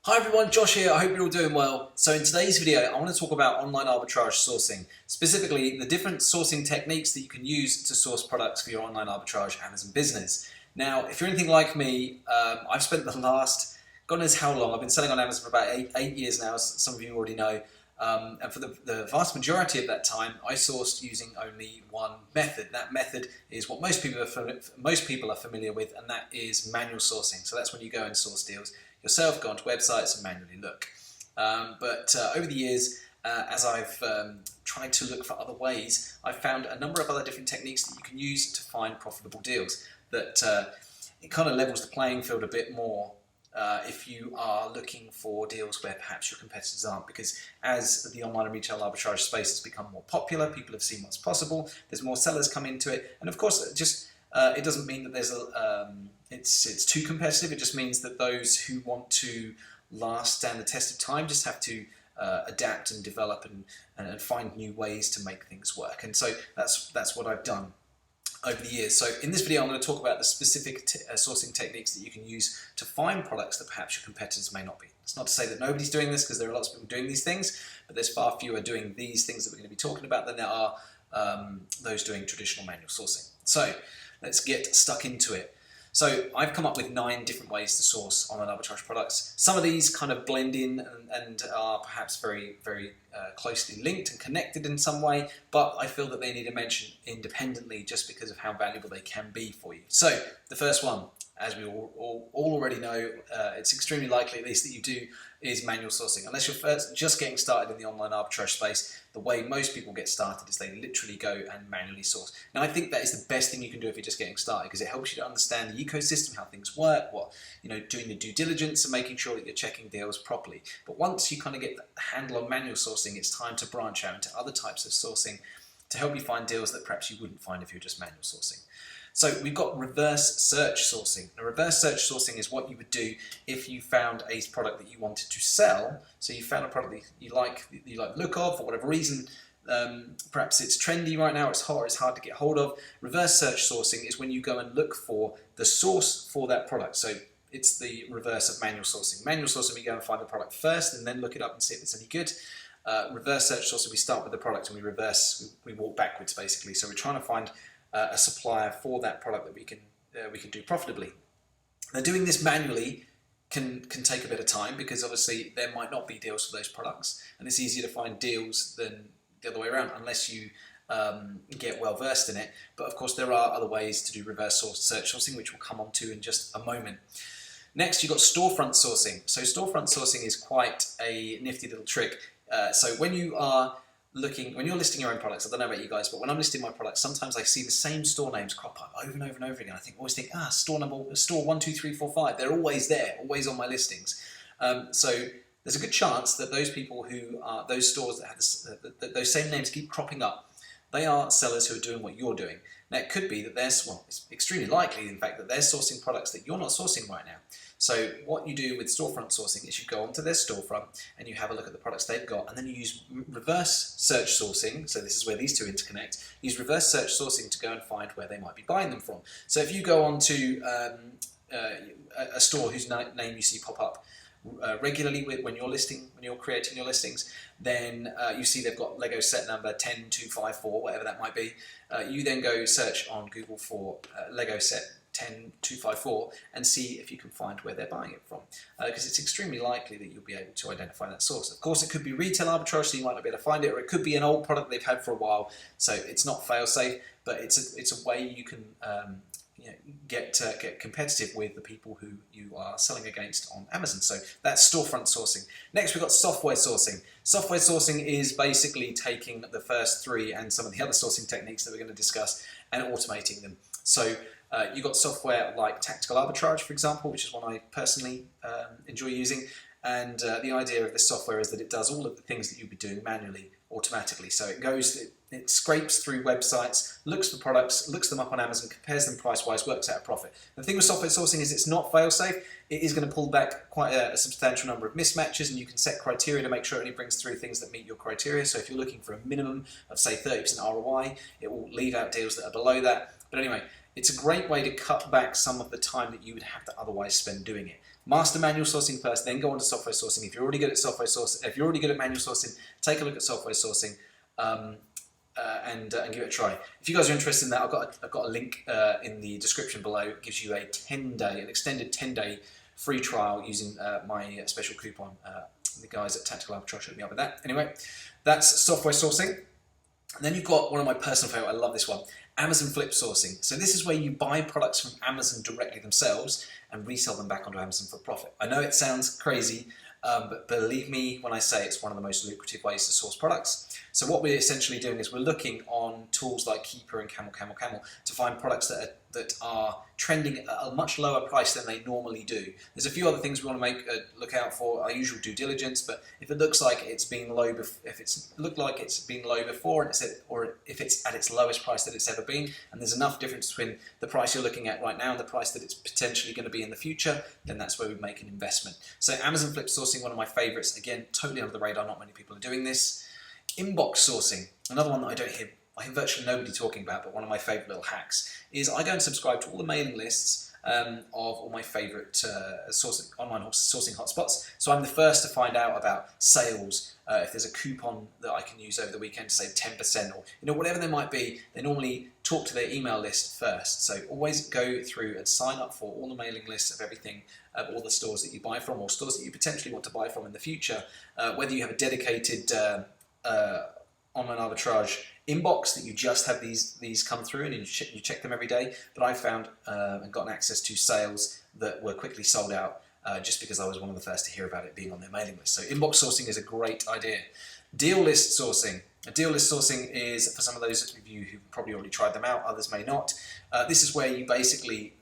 Hi everyone, Josh here. I hope you're all doing well. So in today's video, I want to talk about online arbitrage sourcing, specifically the different sourcing techniques that you can use to source products for your online arbitrage Amazon business. Now, if you're anything like me, I've spent the last, God knows how long, I've been selling on Amazon for about eight years now, as some of you already know. And for the vast majority of that time, I sourced using only one method. That method is what most people are familiar with, and that is manual sourcing. So that's when you go and source deals yourself, go onto websites and manually look. But over the years, as I've tried to look for other ways, I've found a number of other different techniques that you can use to find profitable deals. That it kind of levels the playing field a bit more if you are looking for deals where perhaps your competitors aren't, because as the online and retail arbitrage space has become more popular, people have seen what's possible, there's more sellers come into it, and of course it doesn't mean that there's it's too competitive. It just means that those who want to stand the test of time just have to adapt and develop and find new ways to make things work, and so that's what I've done over the years. So in this video, I'm going to talk about the specific sourcing techniques that you can use to find products that perhaps your competitors may not be. It's not to say that nobody's doing this, because there are lots of people doing these things, but there's far fewer doing these things that we're going to be talking about than there are those doing traditional manual sourcing. So let's get stuck into it. So I've come up with 9 different ways to source online arbitrage products. Some of these kind of blend in and are perhaps very, very closely linked and connected in some way, but I feel that they need to mention independently just because of how valuable they can be for you. So the first one, as we all already know, it's extremely likely at least that you do, is manual sourcing. Unless you're just getting started in the online arbitrage space, the way most people get started is they literally go and manually source. Now, I think that is the best thing you can do if you're just getting started, because it helps you to understand the ecosystem, how things work, doing the due diligence and making sure that you're checking deals properly. But once you kind of get the handle on manual sourcing, it's time to branch out into other types of sourcing to help you find deals that perhaps you wouldn't find if you're just manual sourcing. So we've got reverse search sourcing. Now, reverse search sourcing is what you would do if you found a product that you wanted to sell. So you found a product that you like the look of, for whatever reason. Perhaps it's trendy right now, it's hot, it's hard to get hold of. Reverse search sourcing is when you go and look for the source for that product. So it's the reverse of manual sourcing. Manual sourcing, we go and find the product first and then look it up and see if it's any good. Reverse search sourcing, we start with the product and we walk backwards basically. So we're trying to find a supplier for that product that we can do profitably. Now, doing this manually can take a bit of time, because obviously there might not be deals for those products, and it's easier to find deals than the other way around unless you get well versed in it. But of course there are other ways to do reverse search sourcing, which we'll come on to in just a moment. Next, you've got storefront sourcing. So storefront sourcing is quite a nifty little trick. So when you're listing your own products, I don't know about you guys, but when I'm listing my products, sometimes I see the same store names crop up over and over and over again. I always think, store 1, 2, 3, 4, 5. They're always there, always on my listings. So there's a good chance that those people who are, those stores that have those same names keep cropping up, they are sellers who are doing what you're doing. Now, it could be that it's extremely likely, in fact, that they're sourcing products that you're not sourcing right now. So what you do with storefront sourcing is you go onto their storefront and you have a look at the products they've got, and then you use reverse search sourcing. So this is where these two interconnect. Use reverse search sourcing to go and find where they might be buying them from. So if you go onto a store whose name you see pop up regularly when you're creating your listings, then you see they've got Lego set number 10254, whatever that might be. You then go search on Google for Lego set 10254 and see if you can find where they're buying it from, because it's extremely likely that you'll be able to identify that source. Of course, it could be retail arbitrage, so you might not be able to find it, or it could be an old product they've had for a while, so it's not fail-safe, but it's a way you can get competitive with the people who you are selling against on Amazon. So that's storefront sourcing. Next, we've got software sourcing. Software sourcing is basically taking the first 3 and some of the other sourcing techniques that we're going to discuss and automating them. So you've got software like Tactical Arbitrage, for example, which is one I personally enjoy using. And the idea of this software is that it does all of the things that you'd be doing manually automatically. So it scrapes through websites, looks for products, looks them up on Amazon, compares them price-wise, works out a profit. The thing with software sourcing is it's not fail-safe. It is going to pull back quite a substantial number of mismatches, and you can set criteria to make sure it only brings through things that meet your criteria. So if you're looking for a minimum of, say, 30% ROI, it will leave out deals that are below that. But anyway, it's a great way to cut back some of the time that you would have to otherwise spend doing it. Master manual sourcing first, then go on to software sourcing. If you're already good at software sourcing, if you're already good at manual sourcing, take a look at software sourcing and give it a try. If you guys are interested in that, I've got a link in the description below. It gives you a 10-day, an extended 10-day free trial using my special coupon. The guys at Tactical Arbitrage hooked me up with that. Anyway, that's software sourcing. And then you've got one of my personal favourite, I love this one, Amazon Flip Sourcing. So this is where you buy products from Amazon directly themselves and resell them back onto Amazon for profit. I know it sounds crazy, but believe me when I say it's one of the most lucrative ways to source products. So what we're essentially doing is we're looking on tools like Keeper and Camel to find products that are trending at a much lower price than they normally do. There's a few other things we want to look out for, our usual due diligence, but if it looks like it's been low, if it's looked like it's been low before, or if it's at its lowest price that it's ever been, and there's enough difference between the price you're looking at right now and the price that it's potentially going to be in the future, then that's where we make an investment. So Amazon Flip Sourcing, one of my favorites, again, totally under the radar, not many people are doing this. Inbox sourcing, another one that I hear virtually nobody talking about, but one of my favourite little hacks is I go and subscribe to all the mailing lists of all my favourite online sourcing hotspots. So I'm the first to find out about sales. If there's a coupon that I can use over the weekend to save 10%, or whatever there might be, they normally talk to their email list first. So always go through and sign up for all the mailing lists of everything, of all the stores that you buy from, or stores that you potentially want to buy from in the future. Whether you have a dedicated online arbitrage inbox that you just have these come through and you check them every day, but I found and gotten access to sales that were quickly sold out just because I was one of the first to hear about it being on their mailing list. So inbox sourcing is a great idea. Deal list sourcing. Deal list sourcing is, for some of those of you who've probably already tried them out, others may not. This is where you basically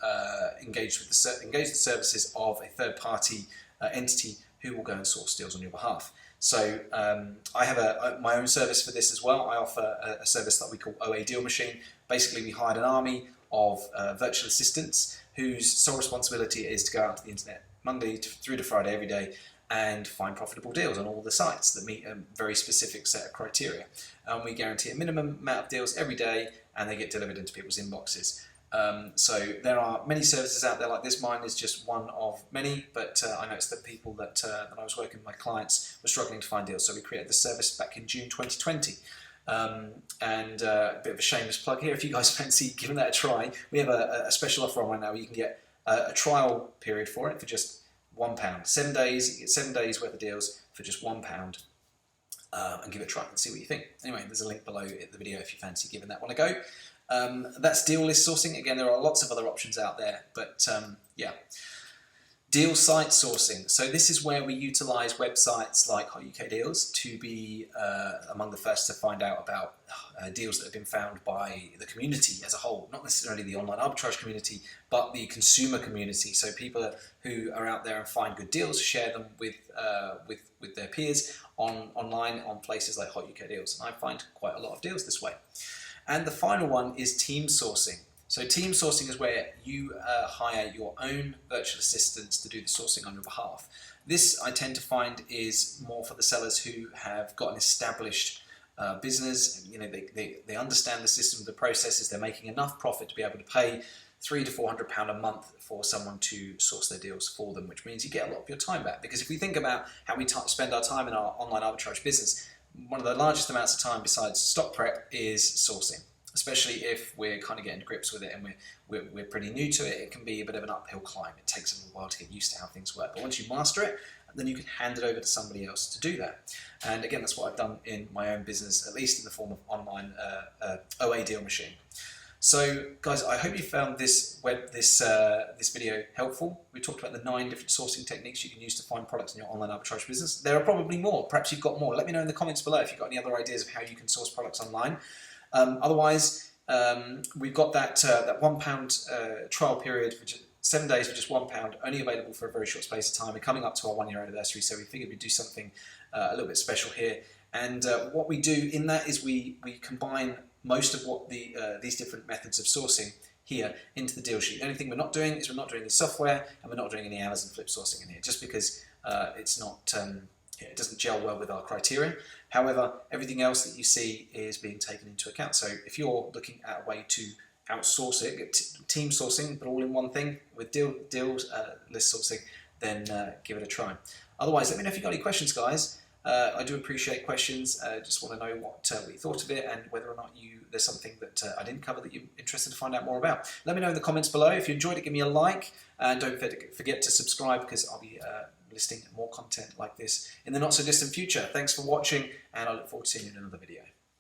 engage the services of a third-party entity who will go and source deals on your behalf. So I have my own service for this as well. I offer a service that we call OA Deal Machine. Basically, we hired an army of virtual assistants whose sole responsibility is to go out to the internet Monday through to Friday every day and find profitable deals on all the sites that meet a very specific set of criteria. We guarantee a minimum amount of deals every day, and they get delivered into people's inboxes. So there are many services out there like this. Mine is just one of many, but I noticed that people that I was working with, my clients, were struggling to find deals, so we created the service back in June 2020. And a bit of a shameless plug here, if you guys fancy giving that a try, we have a special offer on right now where you can get a trial period for it for just £1. 7 days, you get 7 days worth of deals for just £1. And give it a try and see what you think. Anyway, there's a link below the video if you fancy giving that one a go. That's deal list sourcing. Again, there are lots of other options out there, but yeah. Deal site sourcing. So this is where we utilise websites like Hot UK Deals to be among the first to find out about deals that have been found by the community as a whole, not necessarily the online arbitrage community, but the consumer community. So people who are out there and find good deals, share them with their peers online on places like Hot UK Deals, and I find quite a lot of deals this way. And the final one is team sourcing. So team sourcing is where you hire your own virtual assistants to do the sourcing on your behalf. This I tend to find is more for the sellers who have got an established business. They understand the system, the processes. They're making enough profit to be able to pay £300 to £400 a month for someone to source their deals for them, which means you get a lot of your time back. Because if we think about how we spend our time in our online arbitrage business, one of the largest amounts of time besides stock prep is sourcing. Especially if we're kind of getting to grips with it and we're pretty new to it, it can be a bit of an uphill climb. It takes a little while to get used to how things work. But once you master it, then you can hand it over to somebody else to do that. And again, that's what I've done in my own business, at least in the form of online OA Deal Machine. So guys, I hope you found this video helpful. We talked about the 9 different sourcing techniques you can use to find products in your online arbitrage business. There are probably more. Perhaps you've got more. Let me know in the comments below if you've got any other ideas of how you can source products online. Otherwise, we've got that £1 trial period for just 7 days for just £1, only available for a very short space of time. We're coming up to our 1-year anniversary, so we figured we'd do something a little bit special here. And what we do in that is we combine most of what these different methods of sourcing here into the deal sheet. The only thing we're not doing is we're not doing any software, and we're not doing any Amazon Flip sourcing in here, just because it's not. It doesn't gel well with our criteria. However, everything else that you see is being taken into account. So if you're looking at a way to outsource it, get team sourcing, but all in one thing with deal list sourcing, then give it a try. Otherwise, let me know if you've got any questions, guys. I do appreciate questions. Just want to know what you thought of it and whether or not there's something that I didn't cover that you're interested to find out more about. Let me know in the comments below. If you enjoyed it, give me a like. And don't forget to subscribe, because I'll be listing more content like this in the not so distant future. Thanks for watching, and I look forward to seeing you in another video.